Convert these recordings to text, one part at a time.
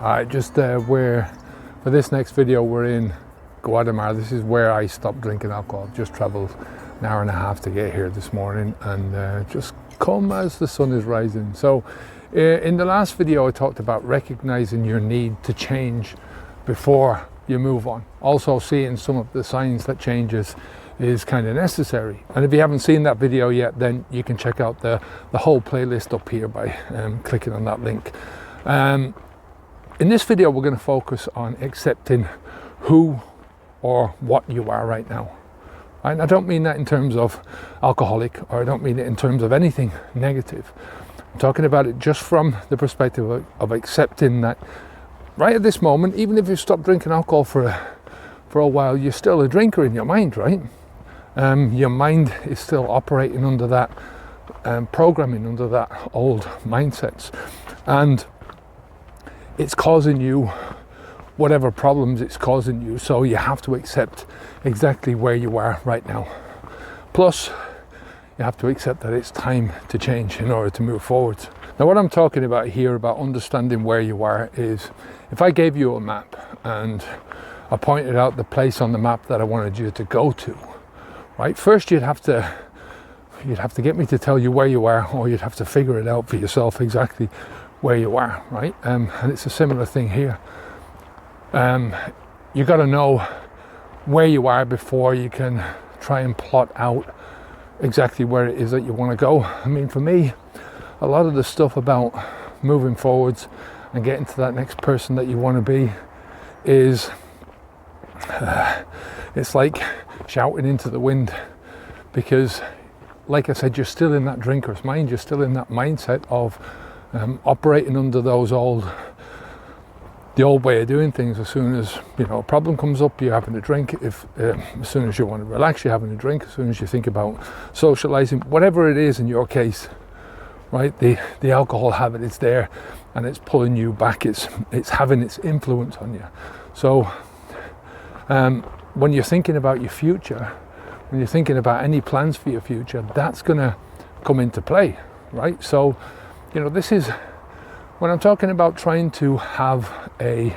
Alright, just where for this next video we're in Guatemala. This is where I stopped drinking alcohol. Just traveled an hour and a half to get here this morning, and just come as the sun is rising. So in the last video I talked about recognizing your need to change before you move on. Also seeing some of the signs that changes is kind of necessary. And if you haven't seen that video yet, then you can check out the whole playlist up here by clicking on that link. In this video we're going to focus on accepting who or what you are right now. And I don't mean that in terms of alcoholic, or I don't mean it in terms of anything negative. I'm talking about it just from the perspective of accepting that right at this moment, even if you stop drinking alcohol for a while, you're still a drinker in your mind, right? Your mind is still operating under that programming, under that old mindsets, and it's causing you whatever problems it's causing you. So you have to accept exactly where you are right now. Plus, you have to accept that it's time to change in order to move forward. Now, what I'm talking about here, about understanding where you are, is if I gave you a map and I pointed out the place on the map that I wanted you to go to, right? First, you'd have to get me to tell you where you are, or you'd have to figure it out for yourself exactly where you are, right? And it's a similar thing here. You got to know where you are before you can try and plot out exactly where it is that you want to go. I mean, for me, a lot of the stuff about moving forwards and getting to that next person that you want to be is it's like shouting into the wind, because like I said, you're still in that drinker's mind. You're still in that mindset of operating under the old way of doing things. As soon as a problem comes up, you're having a drink. As soon as you want to relax, you're having a drink. As soon as you think about socializing, whatever it is in your case, right? The alcohol habit is there, and it's pulling you back. It's having its influence on you. So when you're thinking about your future, when you're thinking about any plans for your future, that's going to come into play, right? So this is when I'm talking about trying to have a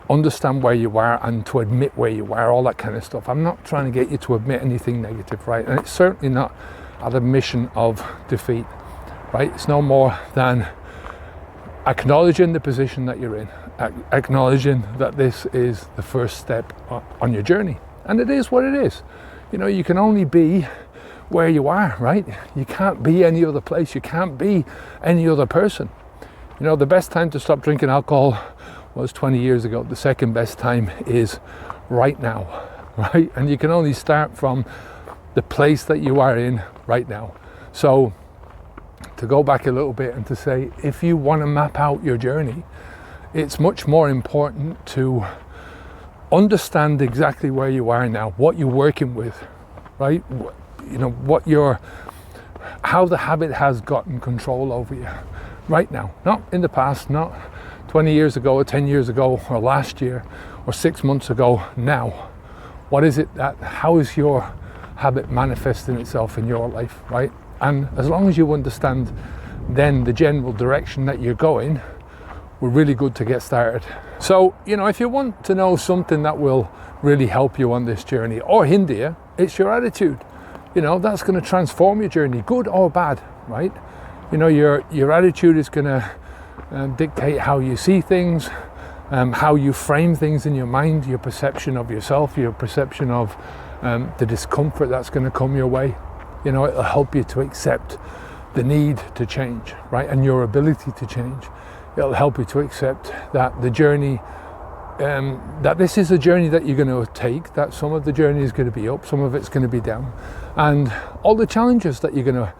understand where you are and to admit where you are, all that kind of stuff. I'm not trying to get you to admit anything negative, right? And it's certainly not an admission of defeat, right? It's no more than acknowledging the position that you're in, acknowledging that this is the first step on your journey. And it is what it is. You can only be where you are, right? You can't be any other place. You can't be any other person. The best time to stop drinking alcohol was 20 years ago. The second best time is right now, right? And you can only start from the place that you are in right now. So to go back a little bit and to say, if you want to map out your journey, it's much more important to understand exactly where you are now, what you're working with, right? How the habit has gotten control over you right now, not in the past, not 20 years ago or 10 years ago or last year or 6 months ago. Now, what is it how is your habit manifesting itself in your life, right? And as long as you understand then the general direction that you're going, we're really good to get started. So, if you want to know something that will really help you on this journey or hinder you, it's your attitude. That's going to transform your journey, good or bad, right? Your attitude is going to dictate how you see things, how you frame things in your mind, your perception of yourself, your perception of the discomfort that's going to come your way. It'll help you to accept the need to change, right? And your ability to change. It'll help you to accept that the journey, that this is a journey that you're going to take, that some of the journey is going to be up, some of it's going to be down, and all the challenges that you're going to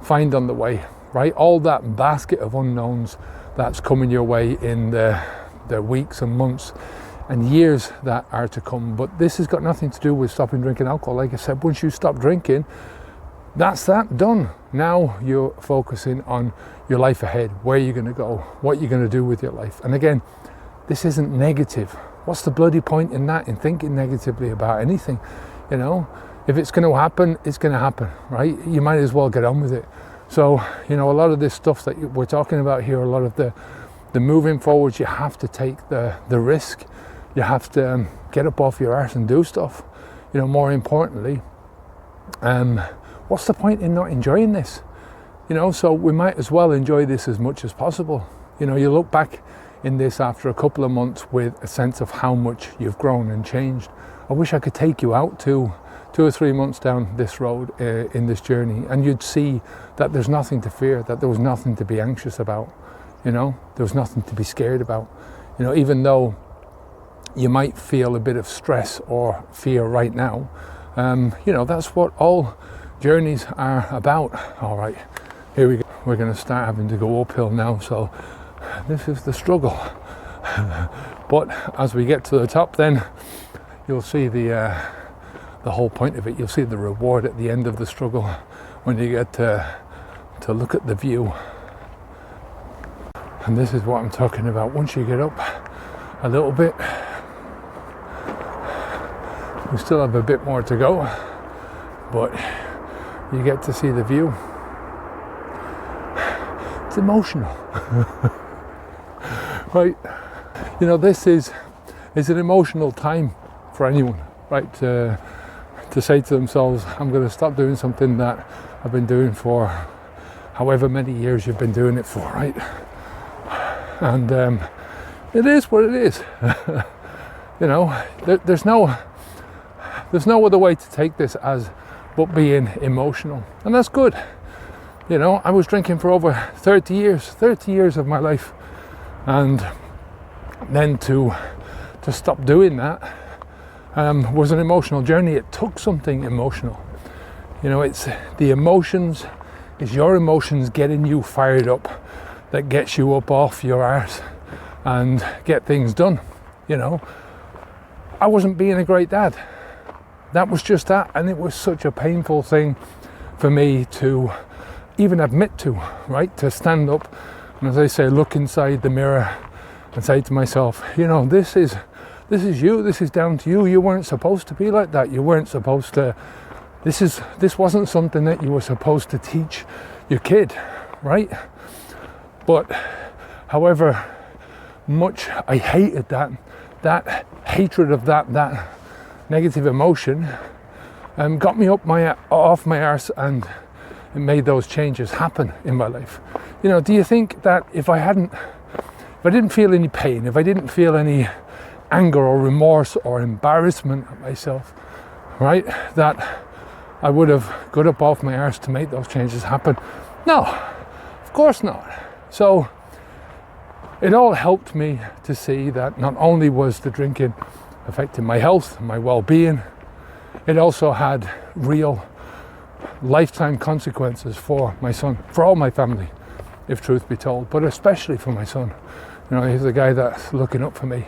find on the way, right? All that basket of unknowns that's coming your way in the weeks and months and years that are to come. But this has got nothing to do with stopping drinking alcohol. Like I said, once you stop drinking, that's that, done. Now you're focusing on your life ahead, where you're going to go, what you're going to do with your life. And again, this isn't negative. What's the bloody point in that, in thinking negatively about anything? If it's going to happen, it's going to happen, right? You might as well get on with it. So, a lot of this stuff that we're talking about here, a lot of the the moving forwards, you have to take the risk. You have to get up off your arse and do stuff. You know, more importantly, what's the point in not enjoying this? You know, so we might as well enjoy this as much as possible. You know, you look back in this after a couple of months with a sense of how much you've grown and changed. I wish I could take you out to 2 or 3 months down this road in this journey, and you'd see that there's nothing to fear, that there was nothing to be anxious about. You know, there was nothing to be scared about. You know, even though you might feel a bit of stress or fear right now, you know, that's what all journeys are about. All right, here we go. We're going to start having to go uphill now, so this is the struggle. But as we get to the top, then you'll see the whole point of it. You'll see the reward at the end of the struggle when you get to look at the view. And this is what I'm talking about. Once you get up a little bit, we still have a bit more to go, but you get to see the view. It's emotional. Right? You know, this is an emotional time for anyone, right? To say to themselves, I'm going to stop doing something that I've been doing for however many years you've been doing it for, right? And it is what it is. You know, there's no other way to take this but being emotional, and that's good. You know, I was drinking for over 30 years of my life, and then to stop doing that was an emotional journey. It took something emotional. You know, it's the emotions, it's your emotions getting you fired up that gets you up off your arse and get things done. You know, I wasn't being a great dad. That was just that, and it was such a painful thing for me to even admit to, right? To stand up and, as I say, look inside the mirror and say to myself, you know, this is you, this is down to you. You weren't supposed to be like that. You weren't supposed to, this wasn't something that you were supposed to teach your kid, right? But however much I hated that hatred of that negative emotion got me off my arse, and it made those changes happen in my life. You know, do you think that if I didn't feel any pain, if I didn't feel any anger or remorse or embarrassment at myself, right, that I would have got up off my arse to make those changes happen? No, of course not. So it all helped me to see that not only was the drinking affecting my health, my well-being, it also had real lifetime consequences for my son, for all my family, if truth be told, but especially for my son. You know, he's the guy that's looking up for me.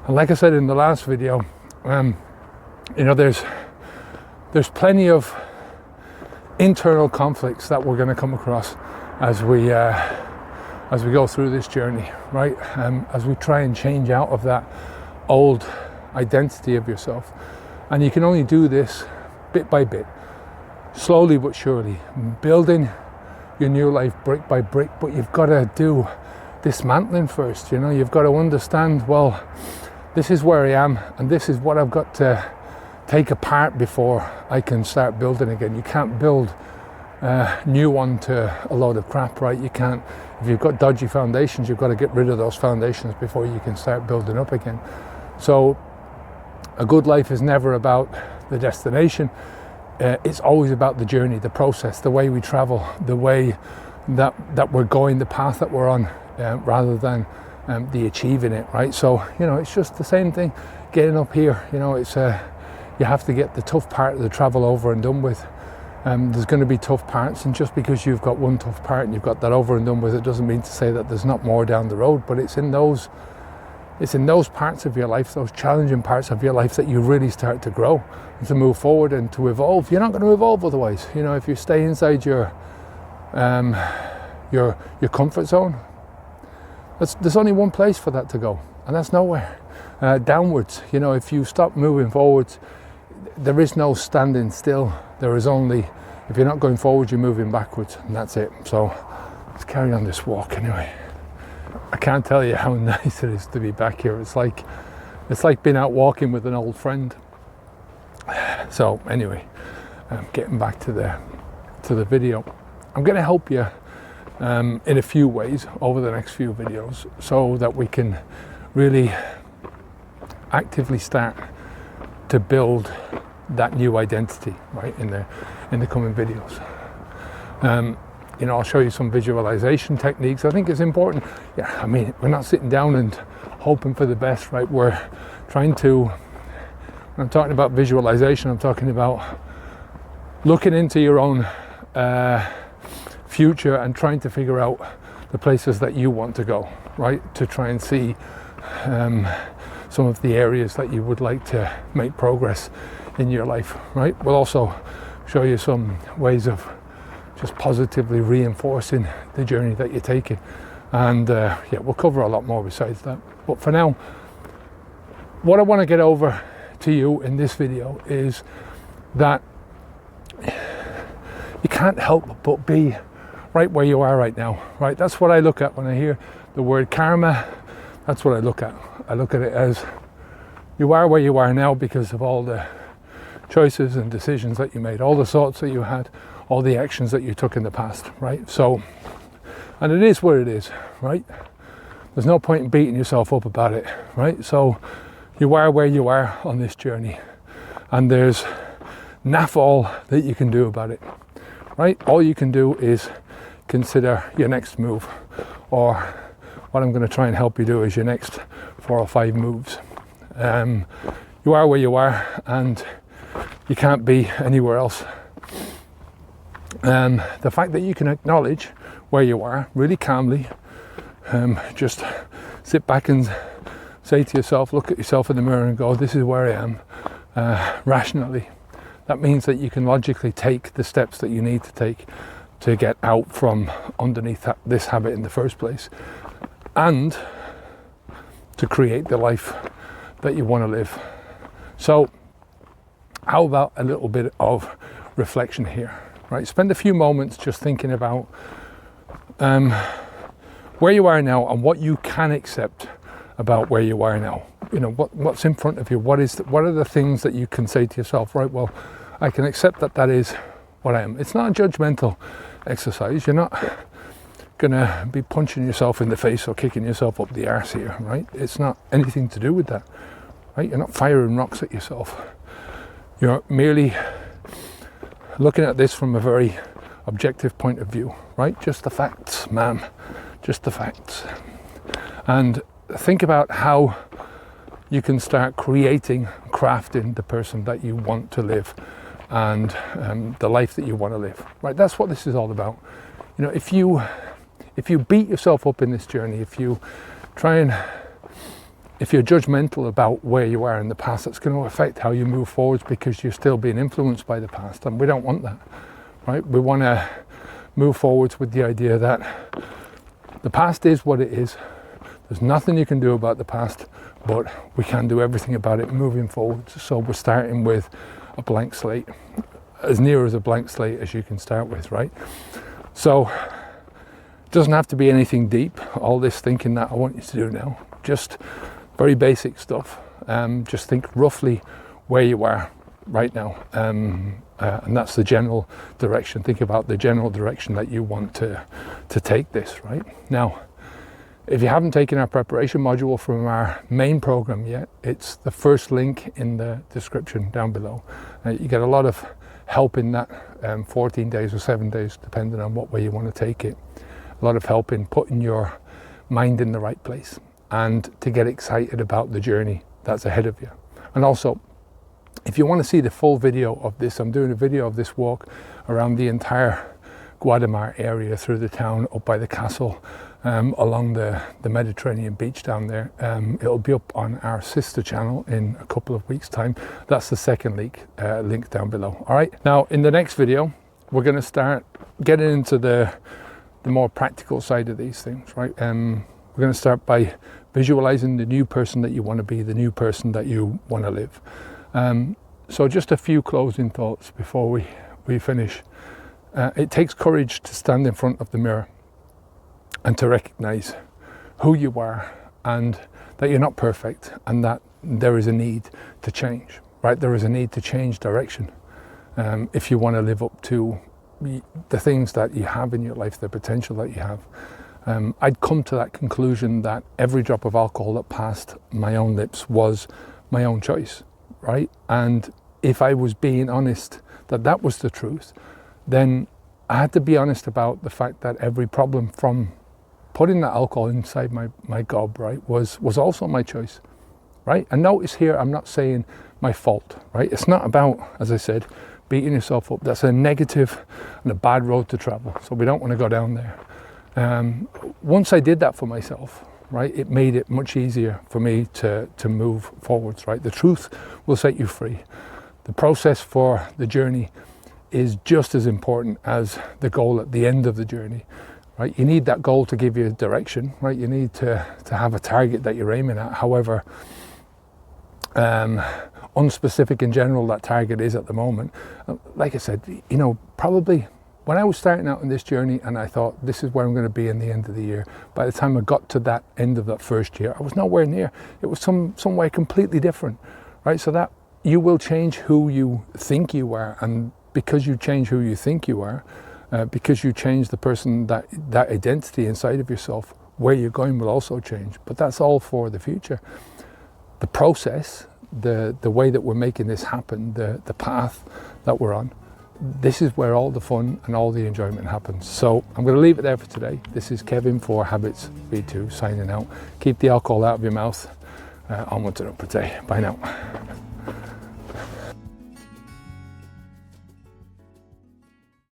And like I said in the last video, you know, there's plenty of internal conflicts that we're going to come across as we go through this journey, right? As we try and change out of that old identity of yourself. And you can only do this bit by bit, slowly but surely, building your new life brick by brick. But you've got to do dismantling first. You know, you've got to understand, well, this is where I am, and this is what I've got to take apart before I can start building again. You can't build new onto a load of crap, right? You can't. If you've got dodgy foundations, you've got to get rid of those foundations before you can start building up again. So a good life is never about the destination. It's always about the journey, the process, the way we travel, the way that we're going, the path that we're on, rather than the achieving it, right? So, you know, it's just the same thing getting up here. You know, it's you have to get the tough part of the travel over and done with. There's going to be tough parts, and just because you've got one tough part and you've got that over and done with, it doesn't mean to say that there's not more down the road. But it's in those parts of your life, those challenging parts of your life, that you really start to grow and to move forward and to evolve. You're not going to evolve otherwise. You know, if you stay inside your comfort zone, there's only one place for that to go, and that's nowhere. Downwards. You know, if you stop moving forwards, there is no standing still. There is only, if you're not going forward, you're moving backwards, and that's it. So let's carry on this walk anyway. I can't tell you how nice it is to be back here. It's like being out walking with an old friend. So anyway, getting back to the video, I'm going to help you in a few ways over the next few videos, so that we can really actively start to build that new identity, right, in the coming videos. You know, I'll show you some visualization techniques. I think it's important. Yeah, I mean, we're not sitting down and hoping for the best, right? We're trying to, when I'm talking about visualization, I'm talking about looking into your own future and trying to figure out the places that you want to go, right? To try and see some of the areas that you would like to make progress in your life, right? We'll also show you some ways of just positively reinforcing the journey that you're taking. And yeah, we'll cover a lot more besides that. But for now, what I want to get over to you in this video is that you can't help but be right where you are right now, right? That's what I look at when I hear the word karma. That's what I look at. I look at it as you are where you are now because of all the choices and decisions that you made, all the thoughts that you had, all the actions that you took in the past, right? So, and it is what it is, right? There's no point in beating yourself up about it, right? So you are where you are on this journey, and there's naff all that you can do about it, right? All you can do is consider your next move, or what I'm going to try and help you do is your next 4 or 5 moves. You are where you are, and you can't be anywhere else. The fact that you can acknowledge where you are really calmly, just sit back and say to yourself, look at yourself in the mirror and go, this is where I am, rationally. That means that you can logically take the steps that you need to take to get out from underneath this habit in the first place, and to create the life that you want to live. So how about a little bit of reflection here, right? Spend a few moments just thinking about where you are now and what you can accept about where you are now. You know, what's in front of you. What are the things that you can say to yourself, right, well, I can accept that is what I am. It's not a judgmental exercise. You're not gonna be punching yourself in the face or kicking yourself up the arse here, right? It's not anything to do with that, right? You're not firing rocks at yourself. You're merely looking at this from a very objective point of view, right? Just the facts, ma'am, just the facts. And think about how you can start creating, crafting the person that you want to live, and the life that you want to live, right? That's what this is all about. You know, if you beat yourself up in this journey, if you're judgmental about where you are in the past, that's going to affect how you move forwards, because you're still being influenced by the past, and we don't want that, right? We want to move forwards with the idea that the past is what it is. There's nothing you can do about the past, but we can do everything about it moving forward. So we're starting with a blank slate, as near as a blank slate as you can start with, right? So it doesn't have to be anything deep, all this thinking that I want you to do now. Just very basic stuff. Just think roughly where you are right now, and that's the general direction. Think about the general direction that you want to take this, right? Now, if you haven't taken our preparation module from our main program yet, it's the first link in the description down below. You get a lot of help in that, 14 days or 7 days, depending on what way you want to take it. A lot of help in putting your mind in the right place and to get excited about the journey that's ahead of you. And also, if you want to see the full video of this, I'm doing a video of this walk around the entire Guadamar area, through the town, up by the castle, along the Mediterranean beach down there. It'll be up on our sister channel in a couple of weeks' time. That's the second link down below. All right, now in the next video, we're going to start getting into the more practical side of these things, right? We're going to start by visualizing the new person that you want to be, the new person that you want to live. So just a few closing thoughts before we finish. It takes courage to stand in front of the mirror and to recognize who you are, and that you're not perfect, and that there is a need to change, right? There is a need to change direction if you want to live up to the things that you have in your life, the potential that you have. I'd come to that conclusion that every drop of alcohol that passed my own lips was my own choice, right? And if I was being honest that that was the truth, then I had to be honest about the fact that every problem from putting that alcohol inside my gob, right, was also my choice, right? And notice here, I'm not saying my fault, right? It's not about, as I said, beating yourself up. That's a negative and a bad road to travel. So we don't want to go down there. Once I did that for myself, right, it made it much easier for me to move forwards, right? The truth will set you free. The process for the journey is just as important as the goal at the end of the journey, right? You need that goal to give you direction, right? You need to have a target that you're aiming at. However unspecific in general that target is at the moment. Like I said, probably when I was starting out on this journey and I thought this is where I'm going to be in the end of the year, by the time I got to that end of that first year, I was nowhere near. It was some way completely different, right? So that you will change who you think you are, and because you change who you think you are, because you change the person, that identity inside of yourself, where you're going will also change. But that's all for the future. The process, the way that we're making this happen, the path that we're on, this is where all the fun and all the enjoyment happens. So I'm going to leave it there for today. This is Kevin for Habits V2 signing out. Keep the alcohol out of your mouth. Onward and up a day. Bye now.